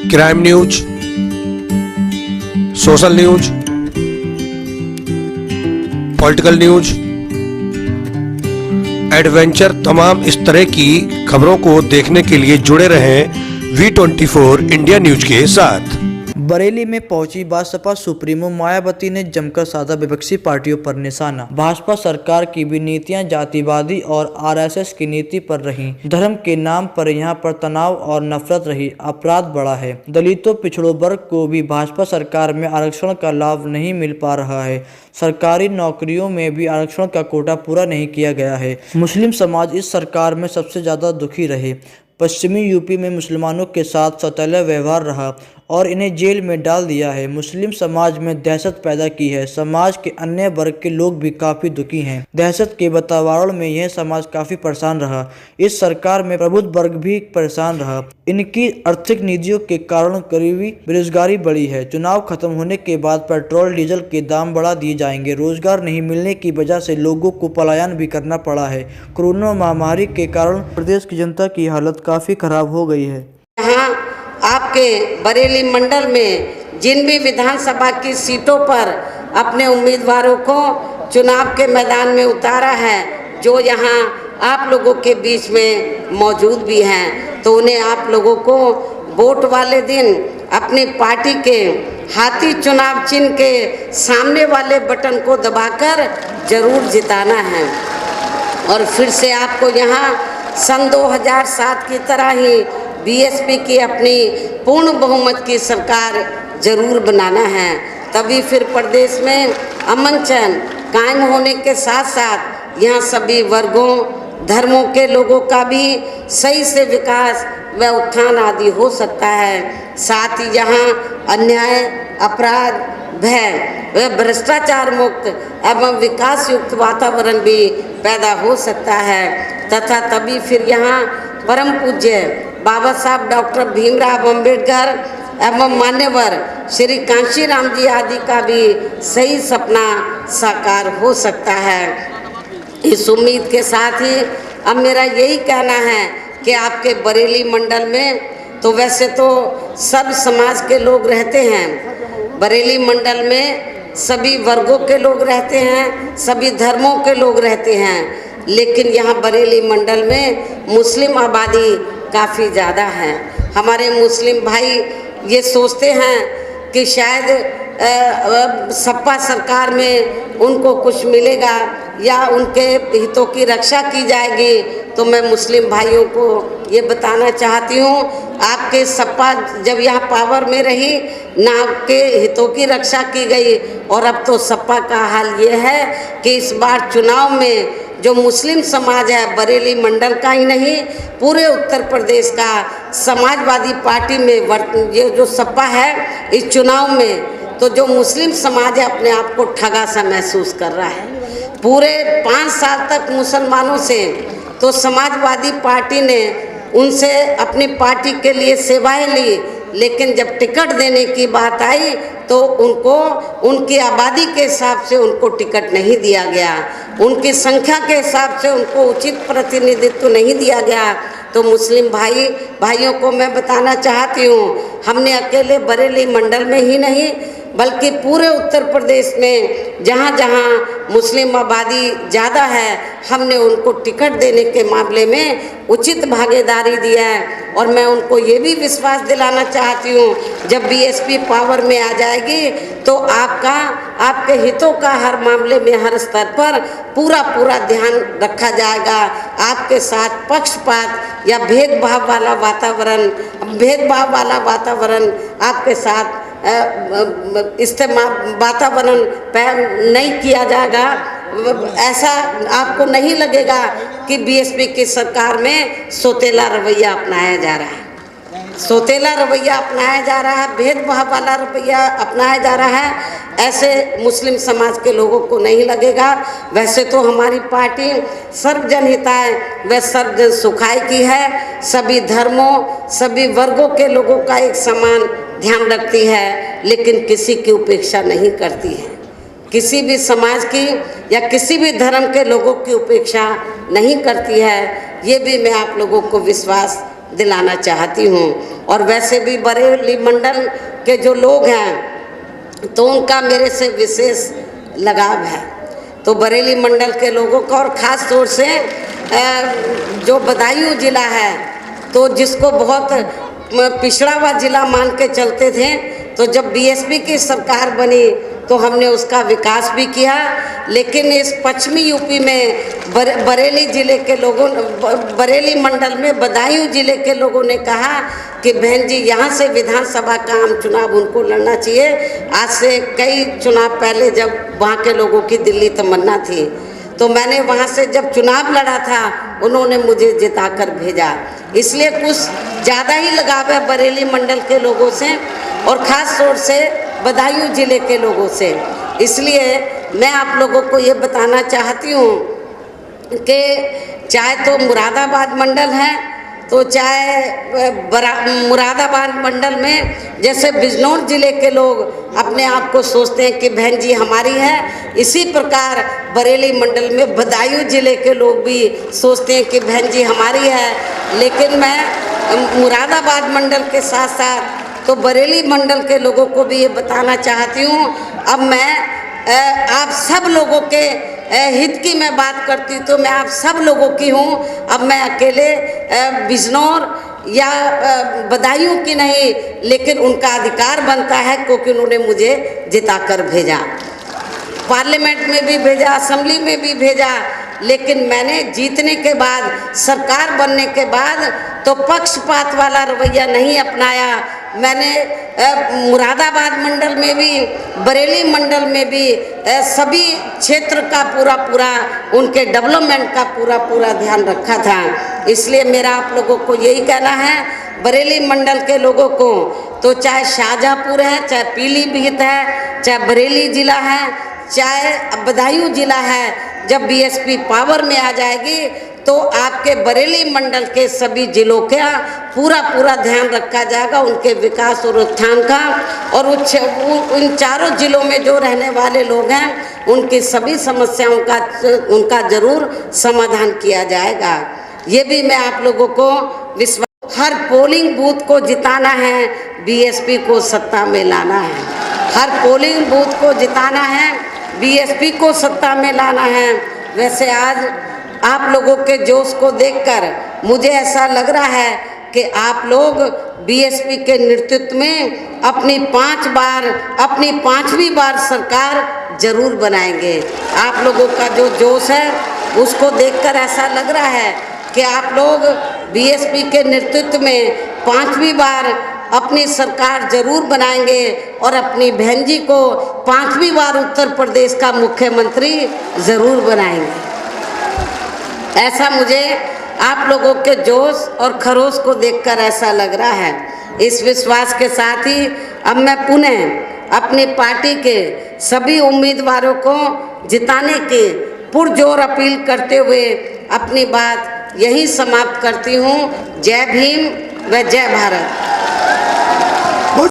Crime news, social news, political news, adventure, तमाम इस तरह की खबरों को देखने के लिए जुड़े रहें V24 इंडिया न्यूज के साथ। बरेली में पहुंची बसपा सुप्रीमो मायावती ने जमकर साधा विपक्षी पार्टियों पर निशाना। भाजपा सरकार की भी नीतियां जातिवादी और आरएसएस की नीति पर रही। धर्म के नाम पर यहां पर तनाव और नफरत रही। अपराध बढ़ा है। दलितों, पिछड़ों वर्ग को भी भाजपा सरकार में आरक्षण का लाभ नहीं मिल पा रहा है। सरकारी नौकरियों में भी आरक्षण का कोटा पूरा नहीं किया गया है। मुस्लिम समाज इस सरकार में सबसे ज्यादा दुखी रहे। पश्चिमी यूपी में मुसलमानों के साथ सौतेला व्यवहार रहा और इन्हें जेल में डाल दिया है। मुस्लिम समाज में दहशत पैदा की है। समाज के अन्य वर्ग के लोग भी काफी दुखी हैं। दहशत के वातावरण में यह समाज काफी परेशान रहा। इस सरकार में प्रबुद्ध वर्ग भी परेशान रहा। इनकी आर्थिक नीतियों के कारण गरीबी, बेरोजगारी बढ़ी है। चुनाव खत्म होने के बाद पेट्रोल डीजल के दाम बढ़ा दिए जाएंगे। रोजगार नहीं मिलने की वजह से लोगों को पलायन भी करना पड़ा है। कोरोना महामारी के कारण प्रदेश की जनता की हालत काफी खराब हो गई है। यहाँ आपके बरेली मंडल में जिन भी विधानसभा की सीटों पर अपने उम्मीदवारों को चुनाव के मैदान में उतारा है, जो यहाँ आप लोगों के बीच में मौजूद भी हैं, तो उन्हें आप लोगों को वोट वाले दिन अपनी पार्टी के हाथी चुनाव चिन्ह के सामने वाले बटन को दबाकर जरूर जिताना है। और फिर से आपको यहाँ सन 2007 की तरह ही बीएसपी की अपनी पूर्ण बहुमत की सरकार जरूर बनाना है। तभी फिर प्रदेश में अमन चैन कायम होने के साथ साथ यहाँ सभी वर्गों, धर्मों के लोगों का भी सही से विकास व उत्थान आदि हो सकता है। साथ ही यहाँ अन्याय, अपराध, भय व भ्रष्टाचार मुक्त एवं विकास युक्त वातावरण भी पैदा हो सकता है। तथा तभी फिर यहाँ परम पूज्य बाबा साहब डॉक्टर भीमराव अम्बेडकर एवं मान्यवर श्री कांशीराम जी आदि का भी सही सपना साकार हो सकता है। इस उम्मीद के साथ ही अब मेरा यही कहना है कि आपके बरेली मंडल में तो वैसे तो सब समाज के लोग रहते हैं। बरेली मंडल में सभी वर्गों के लोग रहते हैं, सभी धर्मों के लोग रहते हैं, लेकिन यहाँ बरेली मंडल में मुस्लिम आबादी काफ़ी ज़्यादा है। हमारे मुस्लिम भाई ये सोचते हैं कि शायद सपा सरकार में उनको कुछ मिलेगा या उनके हितों की रक्षा की जाएगी। तो मैं मुस्लिम भाइयों को ये बताना चाहती हूँ, आपके सपा जब यहाँ पावर में रही ना आपके हितों की रक्षा की गई, और अब तो सपा का हाल ये है कि इस बार चुनाव में जो मुस्लिम समाज है, बरेली मंडल का ही नहीं पूरे उत्तर प्रदेश का, समाजवादी पार्टी में ये जो सपा है इस चुनाव में, तो जो मुस्लिम समाज है अपने आप को ठगा सा महसूस कर रहा है। पूरे 5 साल तक मुसलमानों से तो समाजवादी पार्टी ने उनसे अपनी पार्टी के लिए सेवाएं ली, लेकिन जब टिकट देने की बात आई तो उनको उनकी आबादी के हिसाब से उनको टिकट नहीं दिया गया, उनकी संख्या के हिसाब से उनको उचित प्रतिनिधित्व नहीं दिया गया। तो मुस्लिम भाइयों को मैं बताना चाहती हूँ, हमने अकेले बरेली मंडल में ही नहीं बल्कि पूरे उत्तर प्रदेश में जहाँ जहाँ मुस्लिम आबादी ज़्यादा है, हमने उनको टिकट देने के मामले में उचित भागीदारी दिया है। और मैं उनको ये भी विश्वास दिलाना चाहती हूँ, जब बीएसपी पावर में आ जाएगी तो आपके हितों का हर मामले में हर स्तर पर पूरा ध्यान रखा जाएगा। आपके साथ पक्षपात या भेदभाव वाला वातावरण आपके साथ वातावरण नहीं किया जाएगा। ऐसा आपको नहीं लगेगा कि बीएसपी की सरकार में सौतेला रवैया अपनाया जा रहा है, भेदभाव वाला रवैया अपनाया जा रहा है। ऐसे मुस्लिम समाज के लोगों को नहीं लगेगा। वैसे तो हमारी पार्टी सर्वजन हिताय व सर्वजन सुखाय की है। सभी धर्मों, सभी वर्गों के लोगों का एक समान ध्यान रखती है, लेकिन किसी की उपेक्षा नहीं करती है। किसी भी समाज की या किसी भी धर्म के लोगों की उपेक्षा नहीं करती है। ये भी मैं आप लोगों को विश्वास दिलाना चाहती हूँ। और वैसे भी बरेली मंडल के जो लोग हैं तो उनका मेरे से विशेष लगाव है। तो बरेली मंडल के लोगों का और ख़ास तौर से जो बदायूं ज़िला है तो जिसको बहुत पिछड़ा हुआ ज़िला मान के चलते थे, तो जब बीएसपी की सरकार बनी तो हमने उसका विकास भी किया। लेकिन इस पश्चिमी यूपी में बरेली ज़िले के लोगों, बरेली मंडल में बदायूं ज़िले के लोगों ने कहा कि बहन जी यहाँ से विधानसभा का आम चुनाव उनको लड़ना चाहिए। आज से कई चुनाव पहले जब वहाँ के लोगों की दिल्ली तमन्ना थी, तो मैंने वहाँ से जब चुनाव लड़ा था उन्होंने मुझे जिताकर भेजा। इसलिए कुछ ज़्यादा ही लगाव है बरेली मंडल के लोगों से और ख़ास तौर से बदायूं ज़िले के लोगों से। इसलिए मैं आप लोगों को ये बताना चाहती हूँ कि चाहे तो मुरादाबाद मंडल है, तो चाहे मुरादाबाद मंडल में जैसे बिजनौर ज़िले के लोग अपने आप को सोचते हैं कि बहन जी हमारी है, इसी प्रकार बरेली मंडल में बदायूं ज़िले के लोग भी सोचते हैं कि बहन जी हमारी है। लेकिन मैं मुरादाबाद मंडल के साथ साथ तो बरेली मंडल के लोगों को भी ये बताना चाहती हूँ, अब मैं आप सब लोगों के हित की मैं बात करती तो मैं आप सब लोगों की हूँ। अब मैं अकेले बिजनौर या बदायूं की नहीं, लेकिन उनका अधिकार बनता है क्योंकि उन्होंने मुझे जिताकर भेजा, पार्लियामेंट में भी भेजा, असेंबली में भी भेजा। लेकिन मैंने जीतने के बाद, सरकार बनने के बाद तो पक्षपात वाला रवैया नहीं अपनाया। मैंने मुरादाबाद मंडल में भी, बरेली मंडल में भी सभी क्षेत्र का पूरा उनके डेवलपमेंट का पूरा ध्यान रखा था। इसलिए मेरा आप लोगों को यही कहना है, बरेली मंडल के लोगों को, तो चाहे शाहजहाँपुर है, चाहे पीलीभीत है, चाहे बरेली ज़िला है, चाहे बदायूं ज़िला है, जब बीएसपी पावर में आ जाएगी तो आपके बरेली मंडल के सभी जिलों का पूरा ध्यान रखा जाएगा, उनके विकास और उत्थान का। और उन चारों जिलों में जो रहने वाले लोग हैं उनकी सभी समस्याओं का उनका जरूर समाधान किया जाएगा। ये भी मैं आप लोगों को विश्वास, हर पोलिंग बूथ को जिताना है, बीएसपी को सत्ता में लाना है। हर पोलिंग बूथ को जिताना है, बीएसपी को सत्ता में लाना है। वैसे आज आप लोगों के जोश को देखकर मुझे ऐसा लग रहा है कि आप लोग बीएसपी के नेतृत्व में अपनी 5वीं बार सरकार जरूर बनाएंगे। आप लोगों का जो जोश है उसको देखकर ऐसा लग रहा है कि आप लोग बीएसपी के नेतृत्व में 5वीं बार अपनी सरकार जरूर बनाएंगे और अपनी बहन जी को 5वीं बार उत्तर प्रदेश का मुख्यमंत्री जरूर बनाएंगे। ऐसा मुझे आप लोगों के जोश और खरोश को देखकर ऐसा लग रहा है। इस विश्वास के साथ ही अब मैं पुनः अपनी पार्टी के सभी उम्मीदवारों को जिताने की पुरजोर अपील करते हुए अपनी बात यहीं समाप्त करती हूँ। जय भीम व जय भारत।